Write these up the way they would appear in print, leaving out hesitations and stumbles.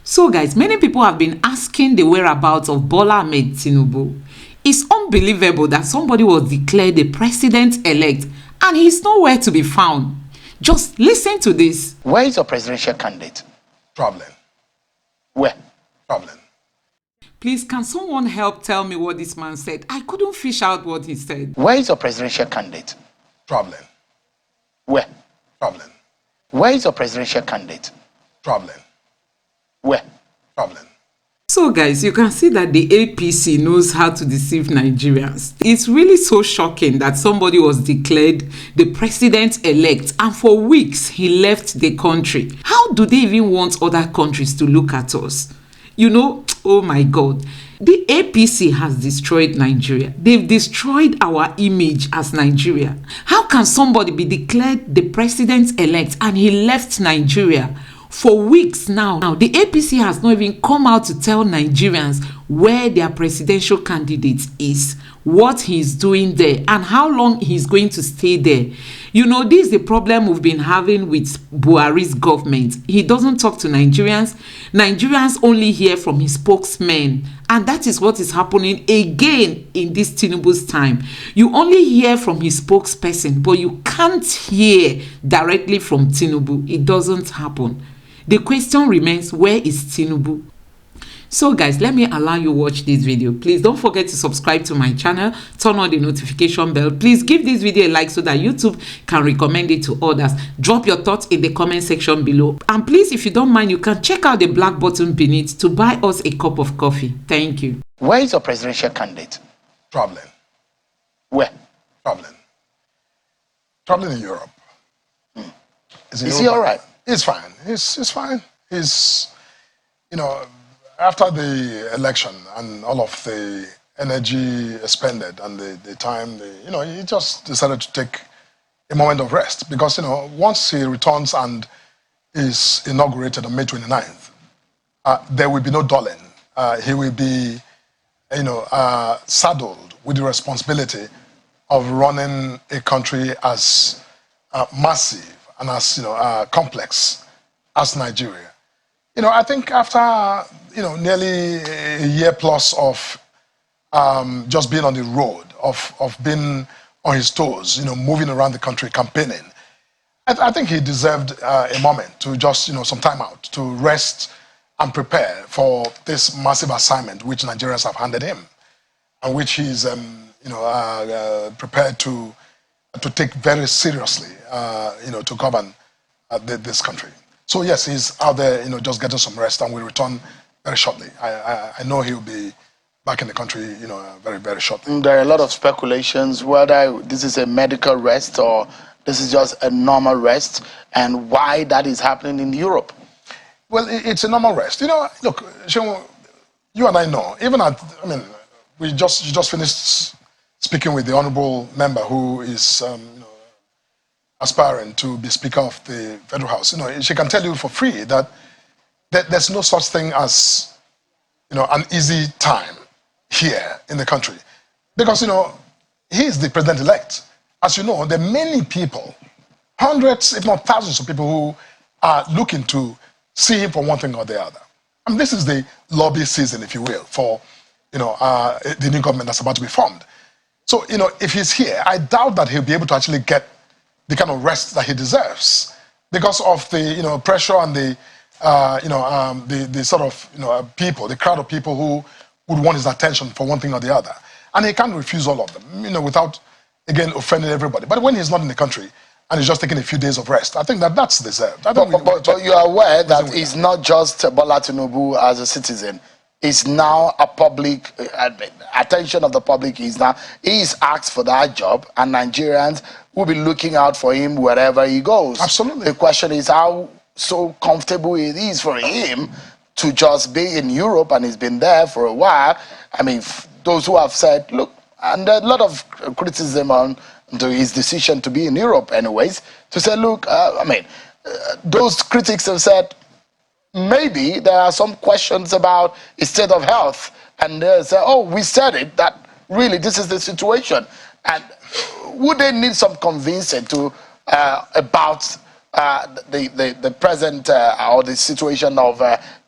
So guys, many people have been asking the whereabouts of Bola Tinubu. It's unbelievable that somebody was declared the president-elect and he's nowhere to be found. Just listen to this. Where is your presidential candidate? Traveling. Where? Traveling. Please, can someone help tell me what this man said? I couldn't fish out what he said. Where is your presidential candidate? Traveling. Where? Traveling. Where is your presidential candidate? Traveling. Where? Traveling. So guys, you can see that the APC knows how to deceive Nigerians. It's really so shocking that somebody was declared the president-elect and for weeks he left the country. How do they even want other countries to look at us? You know, oh my God. The APC has destroyed Nigeria. They've destroyed our image as Nigeria. How can somebody be declared the president-elect and he left Nigeria? For weeks now, the APC has not even come out to tell Nigerians where their presidential candidate is, what he's doing there, and how long he's going to stay there. You know, this is the problem we've been having with Buhari's government. He doesn't talk to Nigerians. Nigerians only hear from his spokesman. And that is what is happening again in this Tinubu's time. You only hear from his spokesperson, but you can't hear directly from Tinubu. It doesn't happen. The question remains, where is Tinubu? So guys, let me allow you watch this video. Please don't forget to subscribe to my channel, turn on the notification bell. Please give this video a like so that YouTube can recommend it to others. Drop your thoughts in the comment section below. And please, if you don't mind, you can check out the black button beneath to buy us a cup of coffee. Thank you. Where is your presidential candidate? Traveling. Where? Traveling. Traveling in Europe. Is he all right? He's fine. He's fine. He's, you know, after the election and all of the energy expended and the time, you know, he just decided to take a moment of rest because, you know, once he returns and is inaugurated on May 29th, there will be no dulling. He will be, you know, saddled with the responsibility of running a country as massive and as, you know, complex as Nigeria. You know, I think after, you know, nearly a year plus of just being on the road, of being on his toes, you know, moving around the country, campaigning, I think he deserved a moment to just, you know, some time out, to rest and prepare for this massive assignment which Nigerians have handed him, and which he's, you know, prepared to take very seriously, you know, to govern this country. So yes, he's out there, you know, just getting some rest and will return very shortly. I know he'll be back in the country, you know, very, very shortly. There are a lot of speculations whether this is a medical rest or this is just a normal rest and why that is happening in Europe. Well, it's a normal rest. You know, look, you and I know, even at, I mean, you just finished speaking with the honorable member who is, you know, aspiring to be Speaker of the Federal House. You know, she can tell you for free that there's no such thing as, you know, an easy time here in the country. Because, you know, he is the president-elect. As you know, there are many people, hundreds, if not thousands of people who are looking to see him for one thing or the other. I mean, this is the lobby season, if you will, for, you know, the new government that's about to be formed. So, you know, if he's here, I doubt that he'll be able to actually get the kind of rest that he deserves because of the, you know, pressure and the, you know, the sort of, you know, people, the crowd of people who would want his attention for one thing or the other. And he can't refuse all of them, you know, without, again, offending everybody. But when he's not in the country and he's just taking a few days of rest, I think that's deserved. But you are aware that it's not just Bola Tinubu as a citizen. It's now a public, attention of the public is now, he is asked for that job and Nigerians will be looking out for him wherever he goes. Absolutely. The question is how so comfortable it is for him to just be in Europe, and he's been there for a while. I mean, those who have said, look, and there's a lot of criticism on his decision to be in Europe anyways, to say, look, I mean, those critics have said, maybe there are some questions about his state of health, and they say, oh, we said it, that really this is the situation. And would they need some convincing to about the present or the situation of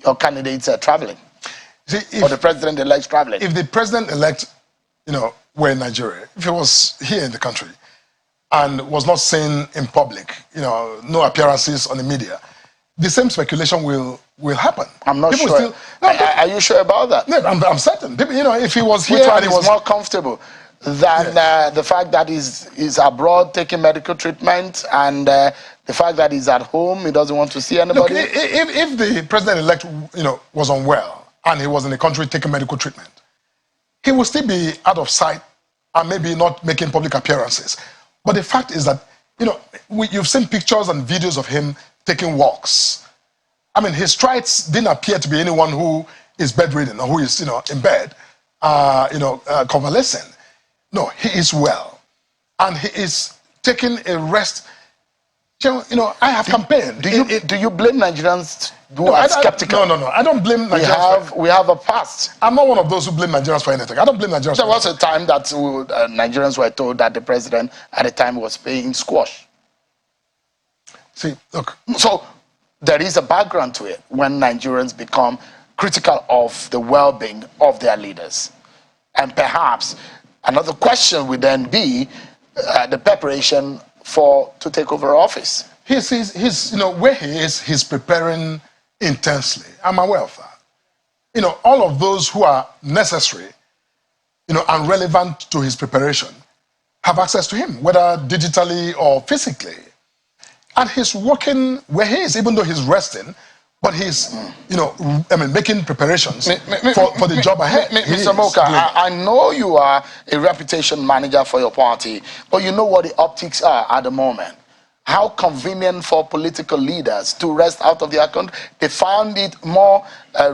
your candidates traveling? See, or the president-elect traveling? If the president-elect, were in Nigeria, if he was here in the country and was not seen in public, no appearances on the media, the same speculation will happen. I'm not People sure. Are you sure about that? No, I'm certain. People, if he was here, which one is more comfortable than the fact that he's abroad taking medical treatment and the fact that he's at home, he doesn't want to see anybody? Look, if the president-elect, was unwell and he was in the country taking medical treatment, he will still be out of sight and maybe not making public appearances. But the fact is that, you've seen pictures and videos of him taking walks. I mean, his strides didn't appear to be anyone who is bedridden or who is, in bed, convalescing. No, he is well. And he is taking a rest. I have campaigned. Do you blame Nigerians who are skeptical? No. I don't blame Nigerians. We have a past. I'm not one of those who blame Nigerians for anything. I don't blame Nigerians. There was a time that Nigerians were told that the president at the time was paying squash. See, look. So there is a background to it when Nigerians become critical of the well-being of their leaders. And perhaps another question would then be the preparation to take over office. He's where he is, he's preparing intensely. I'm aware of that. All of those who are necessary, and relevant to his preparation have access to him, whether digitally or physically. And he's working where he is, even though he's resting, but he's, making preparations for the job ahead. Mr. Moka, I know you are a reputation manager for your party, but you know what the optics are at the moment. How convenient for political leaders to rest out of their country. They found it more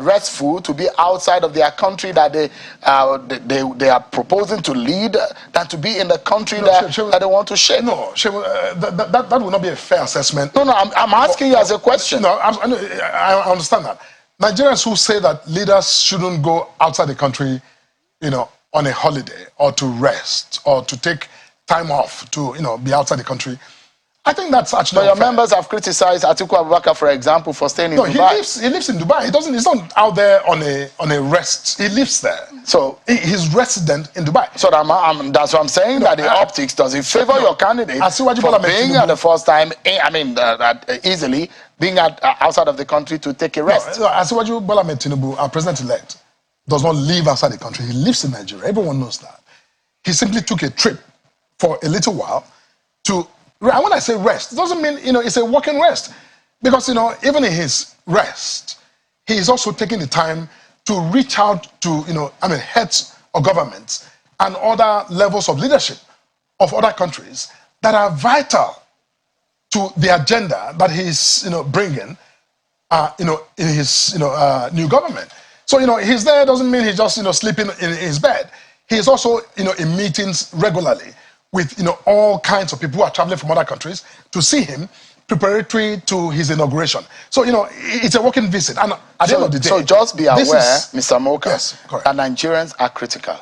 restful to be outside of their country that they are proposing to lead than to be in the country that they want to shape. No, that would not be a fair assessment. No, I'm asking you as a question. No, I understand that. Nigerians who say that leaders shouldn't go outside the country, on a holiday or to rest or to take time off to, be outside the country, I think that's actually. But your members have criticized Atiku Abubakar, for example, for staying in Dubai. He lives in Dubai. He's not out there on a rest. He lives there. So he's resident in Dubai. So that's what I'm saying. That the optics does it favor your candidate for being at the first time. Easily being outside of the country to take a rest. No, Asiwaju Bola Tinubu, our president-elect, does not live outside the country. He lives in Nigeria. Everyone knows that. He simply took a trip for a little while to. And when I say rest, it doesn't mean, it's a working rest. Because, even in his rest, he is also taking the time to reach out to, heads of governments and other levels of leadership of other countries that are vital to the agenda that he's, bringing, in his, new government. So, he's there doesn't mean he's just, sleeping in his bed. He is also, in meetings regularly with all kinds of people who are traveling from other countries to see him preparatory to his inauguration. So, it's a working visit. And at the end of the day... So just be aware, Mr. Moka, yes, that Nigerians are critical.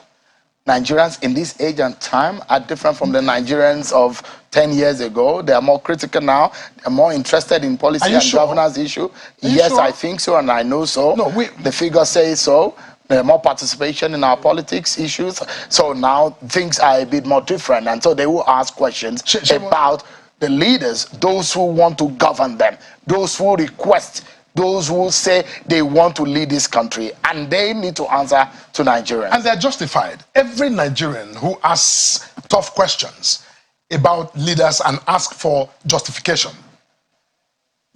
Nigerians in this age and time are different from the Nigerians of 10 years ago. They are more critical now. They're more interested in policy and governance issue. Yes, I think so, and I know so. No, the figures say so. More participation in our politics issues. So now things are a bit more different. And so they will ask questions about the leaders, those who want to govern them, those who request, those who say they want to lead this country. And they need to answer to Nigerians. And they're justified. Every Nigerian who asks tough questions about leaders and asks for justification,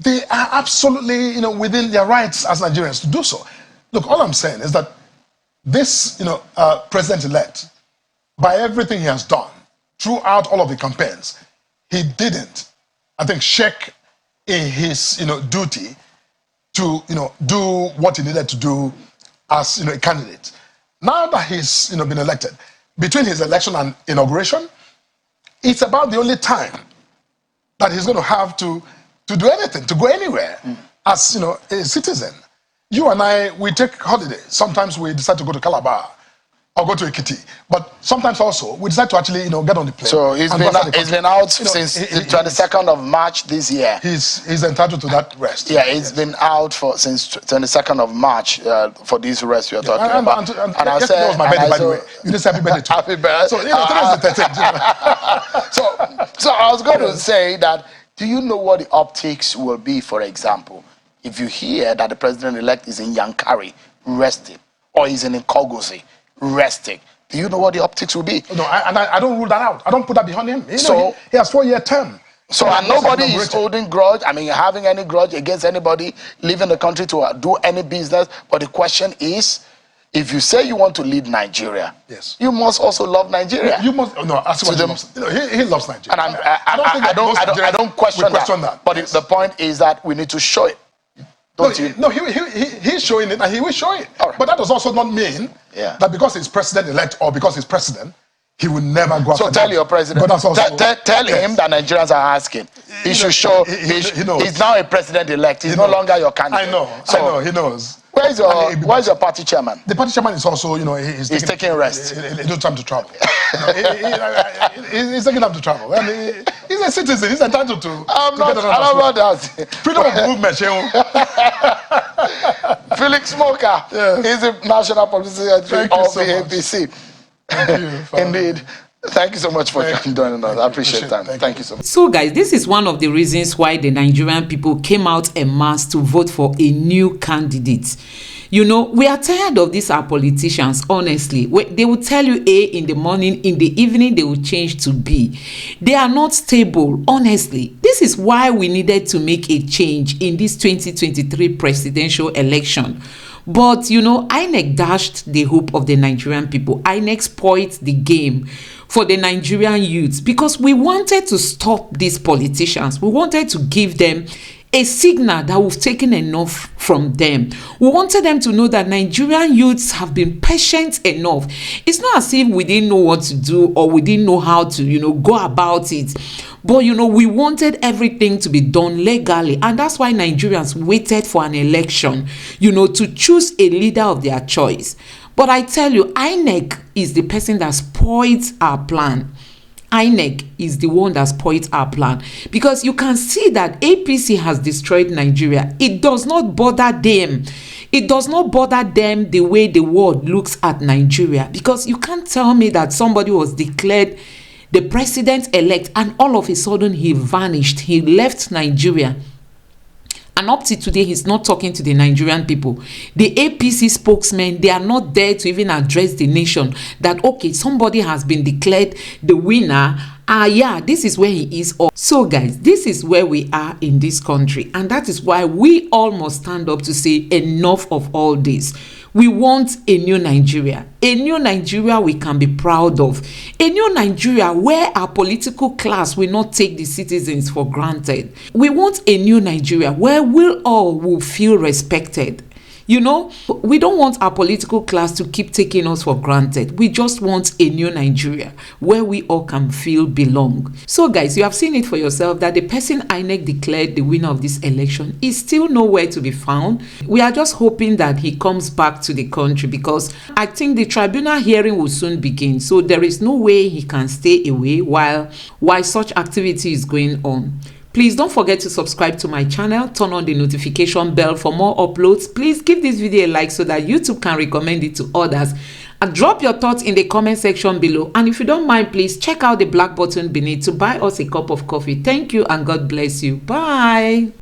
they are absolutely within their rights as Nigerians to do so. Look, all I'm saying is that this, president-elect, by everything he has done throughout all of the campaigns, he didn't, I think, shirk in his, duty to, do what he needed to do as, a candidate. Now that he's, been elected, between his election and inauguration, it's about the only time that he's going to have to do anything, to go anywhere as, a citizen. You and I, we take holiday. Sometimes we decide to go to Calabar. or go to Ekiti. But sometimes also we decide to actually, get on the plane. So he's been out since the 22nd of March this year. He's entitled to that rest. Yeah, he's been out since 22nd of March for this rest you're talking about. And I said, that was my birthday, by the way. You just happy birthday. Happy birthday. So today's the 13th. So I was going to say that. Do you know what the optics will be, for example, if you hear that the president-elect is in Yankari resting, or is in Nkogozi resting? Do you know what the optics will be? No, I don't rule that out. I don't put that behind him. He has 4-year term. So and nobody is holding grudge, having any grudge against anybody leaving the country to do any business. But the question is, if you say you want to lead Nigeria, yes, you must also love Nigeria. You must. No, that's what he loves. He loves Nigeria. And I don't question that. But the point is that we need to show it. He's showing it, and he will show it. Right. But that does also not mean that because he's president-elect or because he's president, he will never go after. So tell your president. But tell him that Nigerians are asking. He should show. He knows. He's now a president-elect. He's no longer your candidate. I know. He knows. Where's your party chairman? The party chairman is also, he's taking rest. He no time to travel. He's taking time to travel. And he's a citizen. He's entitled to. I'm not about that. Freedom of movement, Felix Smoker. Yes. He's the national publicity secretary of the APC. Thank you. Indeed. Thank you so much for joining us. I appreciate that. Thank you so much. So guys, this is one of the reasons why the Nigerian people came out en masse to vote for a new candidate. We are tired of these our politicians, honestly. They will tell you A in the morning, in the evening they will change to B. They are not stable, honestly. This is why we needed to make a change in this 2023 presidential election. But, INEC dashed the hope of the Nigerian people. INEC spoiled the game for the Nigerian youths because we wanted to stop these politicians. We wanted to give them a signal that we've taken enough from them. We wanted them to know that Nigerian youths have been patient enough. It's not as if we didn't know what to do or we didn't know how to, go about it. But, we wanted everything to be done legally. And that's why Nigerians waited for an election, to choose a leader of their choice. But I tell you, INEC is the person that spoiled our plan. INEC is the one that spoiled our plan. Because you can see that APC has destroyed Nigeria. It does not bother them. It does not bother them the way the world looks at Nigeria. Because you can't tell me that somebody was declared the president-elect and all of a sudden he vanished. He left Nigeria. And up to today, he's not talking to the Nigerian people. The APC spokesmen, they are not there to even address the nation that, okay, somebody has been declared the winner. This is where he is. So guys, this is where we are in this country. And that is why we all must stand up to say enough of all this. We want a new Nigeria. A new Nigeria we can be proud of. A new Nigeria where our political class will not take the citizens for granted. We want a new Nigeria where we all will feel respected. We don't want our political class to keep taking us for granted. We just want a new Nigeria where we all can feel belong. So guys, you have seen it for yourself that the person INEC declared the winner of this election is still nowhere to be found. We are just hoping that he comes back to the country because I think the tribunal hearing will soon begin. So there is no way he can stay away while such activity is going on. Please don't forget to subscribe to my channel, turn on the notification bell for more uploads. Please give this video a like so that YouTube can recommend it to others. And drop your thoughts in the comment section below. And if you don't mind, please check out the black button beneath to buy us a cup of coffee. Thank you and God bless you. Bye.